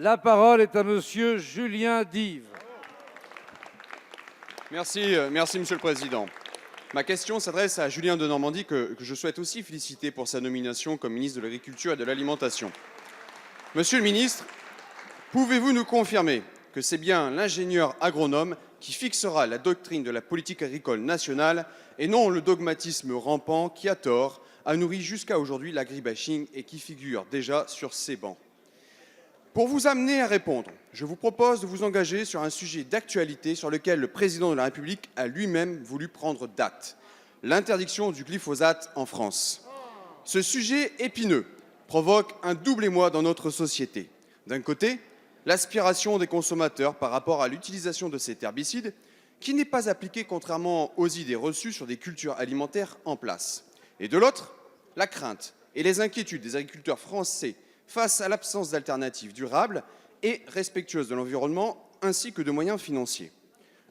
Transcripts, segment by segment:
La parole est à monsieur Julien Dive. Merci, Monsieur le Président. Ma question s'adresse à Julien Denormandie, que je souhaite aussi féliciter pour sa nomination comme ministre de l'Agriculture et de l'Alimentation. Monsieur le ministre, pouvez-vous nous confirmer que c'est bien l'ingénieur agronome qui fixera la doctrine de la politique agricole nationale et non le dogmatisme rampant qui, à tort, a nourri jusqu'à aujourd'hui l'agribashing et qui figure déjà sur ces bancs? Pour vous amener à répondre, je vous propose de vous engager sur un sujet d'actualité sur lequel le président de la République a lui-même voulu prendre date: l'interdiction du glyphosate en France. Ce sujet épineux provoque un double émoi dans notre société. D'un côté, l'aspiration des consommateurs par rapport à l'utilisation de cet herbicide, qui n'est pas appliqué contrairement aux idées reçues sur des cultures alimentaires en place. Et de l'autre, la crainte et les inquiétudes des agriculteurs français face à l'absence d'alternatives durables et respectueuses de l'environnement, ainsi que de moyens financiers.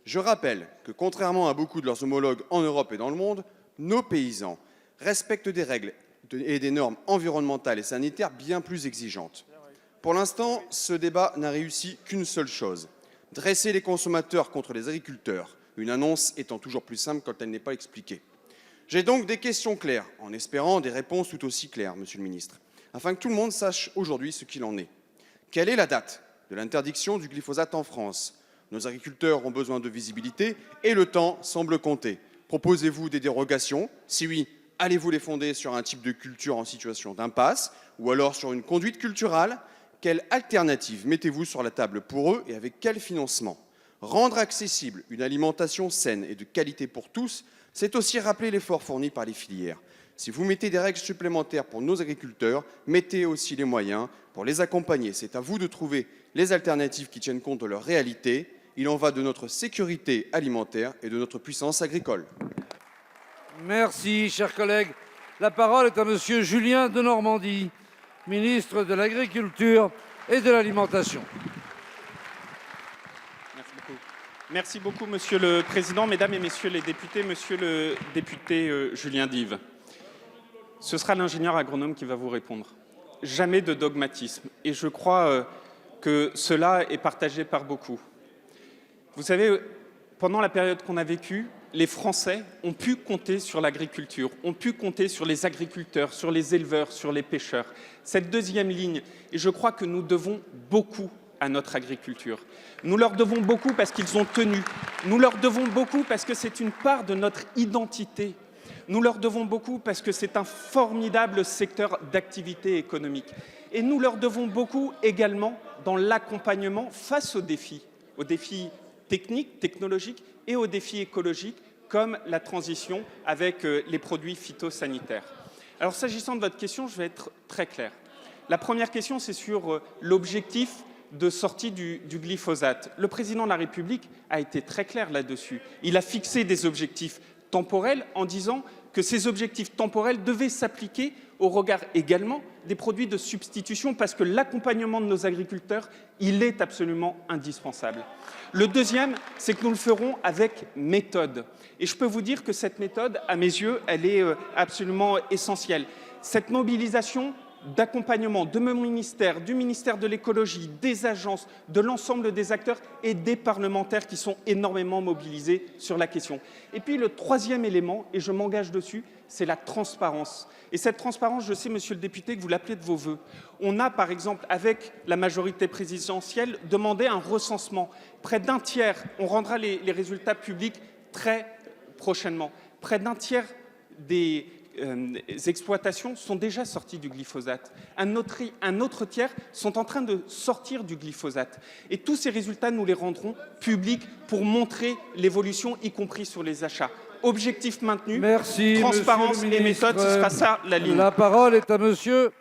Je rappelle que, contrairement à beaucoup de leurs homologues en Europe et dans le monde, nos paysans respectent des règles et des normes environnementales et sanitaires bien plus exigeantes. Pour l'instant, ce débat n'a réussi qu'une seule chose: dresser les consommateurs contre les agriculteurs, une annonce étant toujours plus simple quand elle n'est pas expliquée. J'ai donc des questions claires, en espérant des réponses tout aussi claires, Monsieur le Ministre, afin que tout le monde sache aujourd'hui ce qu'il en est. Quelle est la date de l'interdiction du glyphosate en France? Nos agriculteurs ont besoin de visibilité et le temps semble compter. Proposez-vous des dérogations? Si oui, allez-vous les fonder sur un type de culture en situation d'impasse ou alors sur une conduite culturelle? Quelle alternative mettez-vous sur la table pour eux et avec quel financement? Rendre accessible une alimentation saine et de qualité pour tous, c'est aussi rappeler l'effort fourni par les filières. Si vous mettez des règles supplémentaires pour nos agriculteurs, mettez aussi les moyens pour les accompagner. C'est à vous de trouver les alternatives qui tiennent compte de leur réalité. Il en va de notre sécurité alimentaire et de notre puissance agricole. Merci, chers collègues. La parole est à monsieur Julien Denormandie, ministre de l'Agriculture et de l'Alimentation. Merci beaucoup, Monsieur le Président, Mesdames et Messieurs les députés, Monsieur le député Julien Dive. Ce sera l'ingénieur agronome qui va vous répondre. Jamais de dogmatisme. Et je crois que cela est partagé par beaucoup. Vous savez, pendant la période qu'on a vécue, les Français ont pu compter sur l'agriculture, ont pu compter sur les agriculteurs, sur les éleveurs, sur les pêcheurs. Cette deuxième ligne, et je crois que nous devons beaucoup à notre agriculture. Nous leur devons beaucoup parce qu'ils ont tenu. Nous leur devons beaucoup parce que c'est une part de notre identité. Nous leur devons beaucoup parce que c'est un formidable secteur d'activité économique. Et nous leur devons beaucoup également dans l'accompagnement face aux défis techniques, technologiques et aux défis écologiques, comme la transition avec les produits phytosanitaires. Alors, s'agissant de votre question, je vais être très clair. La première question, c'est sur l'objectif de sortie du glyphosate. Le président de la République a été très clair là-dessus. Il a fixé des objectifs temporels en disant que ces objectifs temporels devaient s'appliquer au regard également des produits de substitution, parce que l'accompagnement de nos agriculteurs, il est absolument indispensable. Le deuxième, c'est que nous le ferons avec méthode. Et je peux vous dire que cette méthode, à mes yeux, elle est absolument essentielle. Cette mobilisation d'accompagnement de mon ministère, du ministère de l'écologie, des agences, de l'ensemble des acteurs et des parlementaires qui sont énormément mobilisés sur la question. Et puis le troisième élément, et je m'engage dessus, c'est la transparence. Et cette transparence, je sais, monsieur le député, que vous l'appelez de vos vœux. On a, par exemple, avec la majorité présidentielle, demandé un recensement. Près d'un tiers, on rendra les résultats publics très prochainement. Près d'un tiers des exploitations sont déjà sorties du glyphosate. Un autre tiers sont en train de sortir du glyphosate. Et tous ces résultats, nous les rendrons publics pour montrer l'évolution, y compris sur les achats. Objectif maintenu, Merci, transparence et méthode, ce sera ça la ligne. La parole est à monsieur